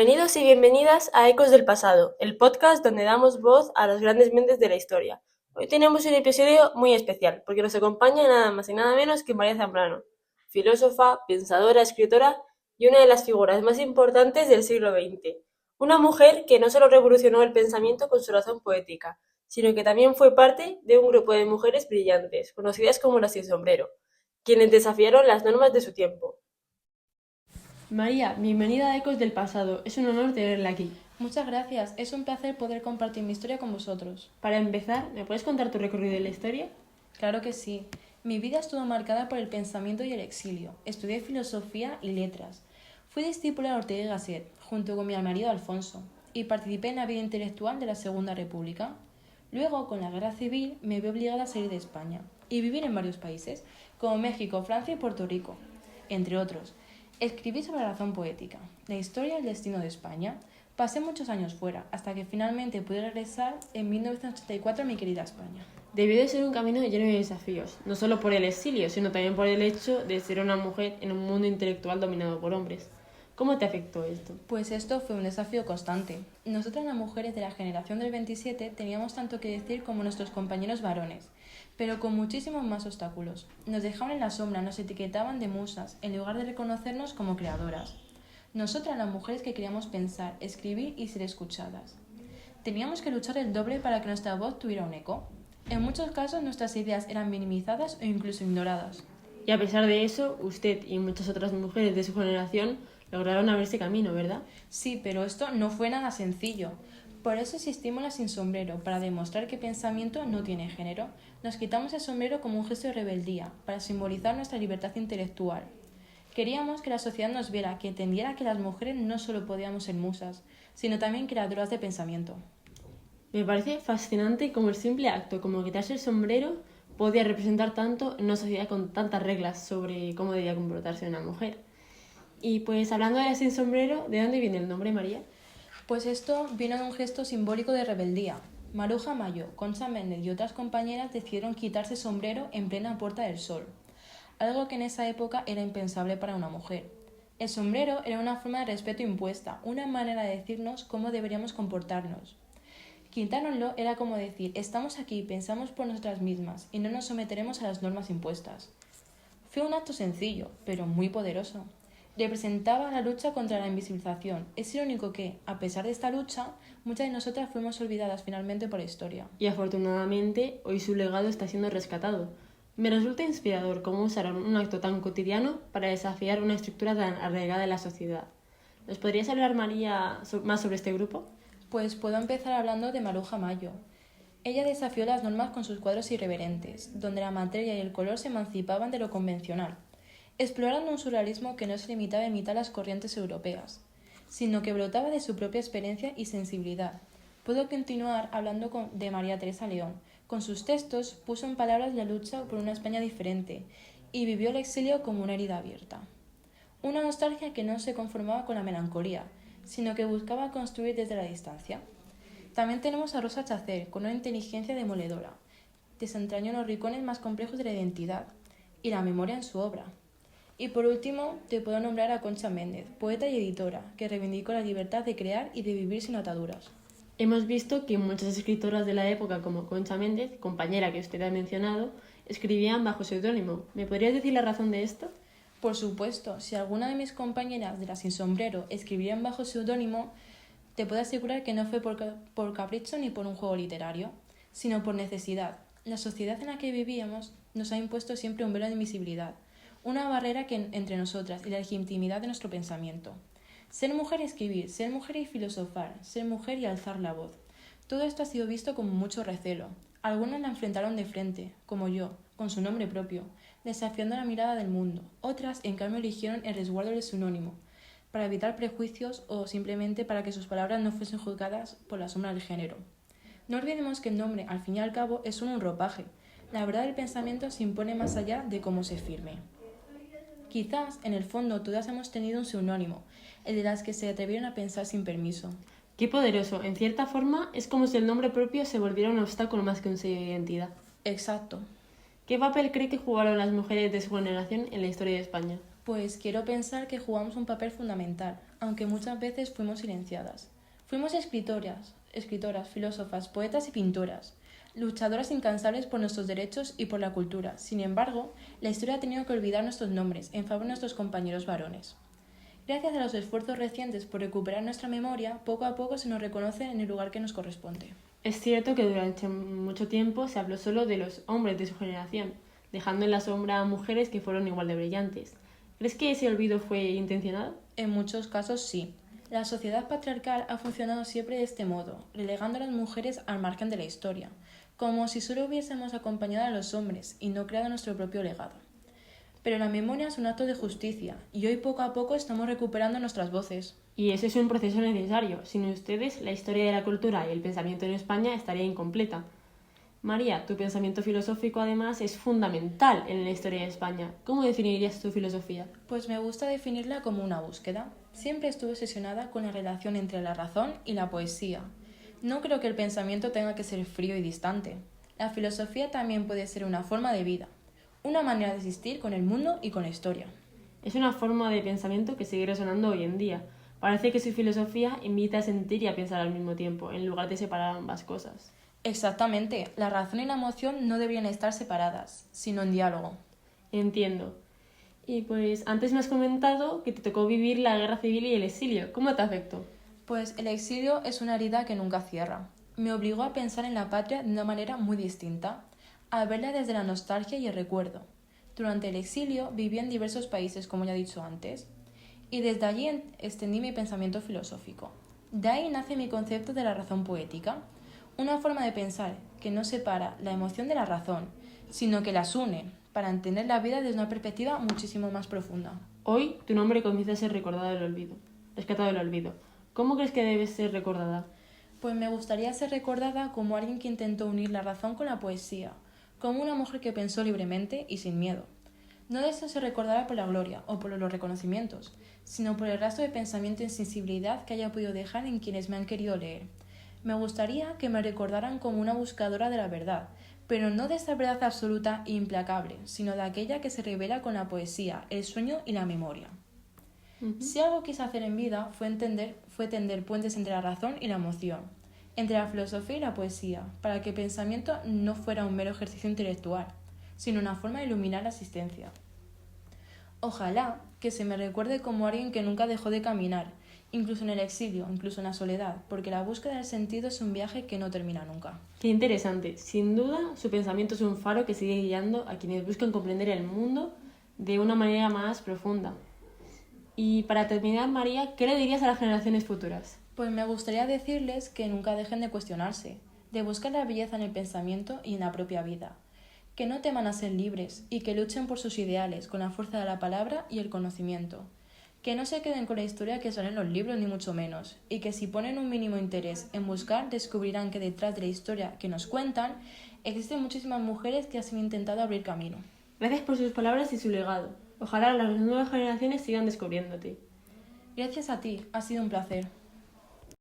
Bienvenidos y bienvenidas a Ecos del Pasado, el podcast donde damos voz a las grandes mentes de la historia. Hoy tenemos un episodio muy especial, porque nos acompaña nada más y nada menos que María Zambrano, filósofa, pensadora, escritora y una de las figuras más importantes del siglo XX. Una mujer que no solo revolucionó el pensamiento con su razón poética, sino que también fue parte de un grupo de mujeres brillantes, conocidas como las sin sombrero, quienes desafiaron las normas de su tiempo. María, bienvenida a Ecos del Pasado. Es un honor tenerla aquí. Muchas gracias, es un placer poder compartir mi historia con vosotros. Para empezar, ¿me puedes contar tu recorrido en la historia? Claro que sí. Mi vida estuvo marcada por el pensamiento y el exilio. Estudié filosofía y letras. Fui discípula de Ortega y Gasset, junto con mi marido Alfonso, y participé en la vida intelectual de la Segunda República. Luego, con la Guerra Civil, me vi obligada a salir de España y vivir en varios países, como México, Francia y Puerto Rico, entre otros. Escribí sobre la razón poética, la historia y el destino de España. Pasé muchos años fuera, hasta que finalmente pude regresar en 1984 a mi querida España. Debió de ser un camino lleno de desafíos, no solo por el exilio, sino también por el hecho de ser una mujer en un mundo intelectual dominado por hombres. ¿Cómo te afectó esto? Pues esto fue un desafío constante. Nosotras las mujeres de la generación del 27 teníamos tanto que decir como nuestros compañeros varones, pero con muchísimos más obstáculos. Nos dejaban en la sombra, nos etiquetaban de musas, en lugar de reconocernos como creadoras. Nosotras las mujeres que queríamos pensar, escribir y ser escuchadas. Teníamos que luchar el doble para que nuestra voz tuviera un eco. En muchos casos nuestras ideas eran minimizadas o incluso ignoradas. Y a pesar de eso, usted y muchas otras mujeres de su generación lograron abrirse camino, ¿verdad? Sí, pero esto no fue nada sencillo. Por eso existimos las sin sombrero, para demostrar que pensamiento no tiene género. Nos quitamos el sombrero como un gesto de rebeldía, para simbolizar nuestra libertad intelectual. Queríamos que la sociedad nos viera, que entendiera que las mujeres no solo podíamos ser musas, sino también creadoras de pensamiento. Me parece fascinante cómo el simple acto, como quitarse el sombrero, podía representar tanto en una sociedad con tantas reglas sobre cómo debía comportarse una mujer. Y pues hablando de la sin sombrero, ¿de dónde viene el nombre, María? Pues esto vino de un gesto simbólico de rebeldía. Maruja Mayo, Concha Méndez y otras compañeras decidieron quitarse el sombrero en plena Puerta del Sol, algo que en esa época era impensable para una mujer. El sombrero era una forma de respeto impuesta, una manera de decirnos cómo deberíamos comportarnos. Quitárnoslo era como decir, estamos aquí, pensamos por nosotras mismas y no nos someteremos a las normas impuestas. Fue un acto sencillo, pero muy poderoso. Representaba la lucha contra la invisibilización. Es irónico que, a pesar de esta lucha, muchas de nosotras fuimos olvidadas finalmente por la historia. Y afortunadamente, hoy su legado está siendo rescatado. Me resulta inspirador cómo usaron un acto tan cotidiano para desafiar una estructura tan arraigada en la sociedad. ¿Nos podrías hablar, María, más sobre este grupo? Pues puedo empezar hablando de Maruja Mayo. Ella desafió las normas con sus cuadros irreverentes, donde la materia y el color se emancipaban de lo convencional, explorando un surrealismo que no se limitaba a imitar las corrientes europeas, sino que brotaba de su propia experiencia y sensibilidad. Puedo continuar hablando de María Teresa León. Con sus textos puso en palabras la lucha por una España diferente y vivió el exilio como una herida abierta. Una nostalgia que no se conformaba con la melancolía, sino que buscaba construir desde la distancia. También tenemos a Rosa Chacer, con una inteligencia demoledora. Desentrañó los rincones más complejos de la identidad y la memoria en su obra. Y por último, te puedo nombrar a Concha Méndez, poeta y editora, que reivindicó la libertad de crear y de vivir sin ataduras. Hemos visto que muchas escritoras de la época, como Concha Méndez, compañera que usted ha mencionado, escribían bajo seudónimo. ¿Me podrías decir la razón de esto? Por supuesto, si alguna de mis compañeras de la Sin Sombrero escribían bajo seudónimo, te puedo asegurar que no fue por capricho ni por un juego literario, sino por necesidad. La sociedad en la que vivíamos nos ha impuesto siempre un velo de invisibilidad, una barrera entre nosotras y la legitimidad de nuestro pensamiento. Ser mujer y escribir, ser mujer y filosofar, ser mujer y alzar la voz. Todo esto ha sido visto con mucho recelo. Algunas la enfrentaron de frente, como yo, con su nombre propio, desafiando la mirada del mundo. Otras, en cambio, eligieron el resguardo del sinónimo, para evitar prejuicios o simplemente para que sus palabras no fuesen juzgadas por la sombra del género. No olvidemos que el nombre, al fin y al cabo, es solo un ropaje. La verdad del pensamiento se impone más allá de cómo se firme. Quizás, en el fondo, todas hemos tenido un seudónimo, el de las que se atrevieron a pensar sin permiso. Qué poderoso. En cierta forma, es como si el nombre propio se volviera un obstáculo más que un sello de identidad. Exacto. ¿Qué papel cree que jugaron las mujeres de su generación en la historia de España? Pues quiero pensar que jugamos un papel fundamental. aunque muchas veces fuimos silenciadas. Fuimos escritoras, filósofas, poetas y pintoras, luchadoras incansables por nuestros derechos y por la cultura. Sin embargo, la historia ha tenido que olvidar nuestros nombres en favor de nuestros compañeros varones. Gracias a los esfuerzos recientes por recuperar nuestra memoria, poco a poco se nos reconoce en el lugar que nos corresponde. Es cierto que durante mucho tiempo se habló solo de los hombres de su generación, dejando en la sombra a mujeres que fueron igual de brillantes. ¿Crees que ese olvido fue intencionado? En muchos casos sí. La sociedad patriarcal ha funcionado siempre de este modo, relegando a las mujeres al margen de la historia, como si solo hubiésemos acompañado a los hombres y no creado nuestro propio legado. Pero la memoria es un acto de justicia, y hoy poco a poco estamos recuperando nuestras voces. Y ese es un proceso necesario. Sin ustedes, la historia de la cultura y el pensamiento en España estaría incompleta. María, tu pensamiento filosófico además es fundamental en la historia de España. ¿Cómo definirías tu filosofía? Pues me gusta definirla como una búsqueda. Siempre estuve obsesionada con la relación entre la razón y la poesía. No creo que el pensamiento tenga que ser frío y distante. La filosofía también puede ser una forma de vida, una manera de existir con el mundo y con la historia. Es una forma de pensamiento que sigue resonando hoy en día. Parece que su filosofía invita a sentir y a pensar al mismo tiempo, en lugar de separar ambas cosas. Exactamente, la razón y la emoción no deberían estar separadas, sino en diálogo. Entiendo. Y pues antes me has comentado que te tocó vivir la guerra civil y el exilio. ¿Cómo te afectó? Pues el exilio es una herida que nunca cierra. Me obligó a pensar en la patria de una manera muy distinta, a verla desde la nostalgia y el recuerdo. Durante el exilio viví en diversos países, como ya he dicho antes, y desde allí extendí mi pensamiento filosófico. De ahí nace mi concepto de la razón poética, una forma de pensar que no separa la emoción de la razón, sino que las une para entender la vida desde una perspectiva muchísimo más profunda. Hoy tu nombre comienza a ser recordado del olvido, rescatado del olvido. ¿Cómo crees que debes ser recordada? Pues me gustaría ser recordada como alguien que intentó unir la razón con la poesía, como una mujer que pensó libremente y sin miedo. No deseo ser recordada por la gloria o por los reconocimientos, sino por el rastro de pensamiento y sensibilidad que haya podido dejar en quienes me han querido leer. Me gustaría que me recordaran como una buscadora de la verdad, pero no de esa verdad absoluta e implacable, sino de aquella que se revela con la poesía, el sueño y la memoria. Si algo quise hacer en vida fue tender puentes entre la razón y la emoción, entre la filosofía y la poesía, para que el pensamiento no fuera un mero ejercicio intelectual, sino una forma de iluminar la existencia. Ojalá que se me recuerde como alguien que nunca dejó de caminar, incluso en el exilio, incluso en la soledad, porque la búsqueda del sentido es un viaje que no termina nunca. Qué interesante. Sin duda, su pensamiento es un faro que sigue guiando a quienes buscan comprender el mundo de una manera más profunda. Y para terminar, María, ¿qué le dirías a las generaciones futuras? Pues me gustaría decirles que nunca dejen de cuestionarse, de buscar la belleza en el pensamiento y en la propia vida, que no teman a ser libres y que luchen por sus ideales con la fuerza de la palabra y el conocimiento, que no se queden con la historia que sale en los libros ni mucho menos, y que si ponen un mínimo interés en buscar descubrirán que detrás de la historia que nos cuentan existen muchísimas mujeres que han intentado abrir camino. Gracias por sus palabras y su legado. Ojalá las nuevas generaciones sigan descubriéndote. Gracias a ti, ha sido un placer.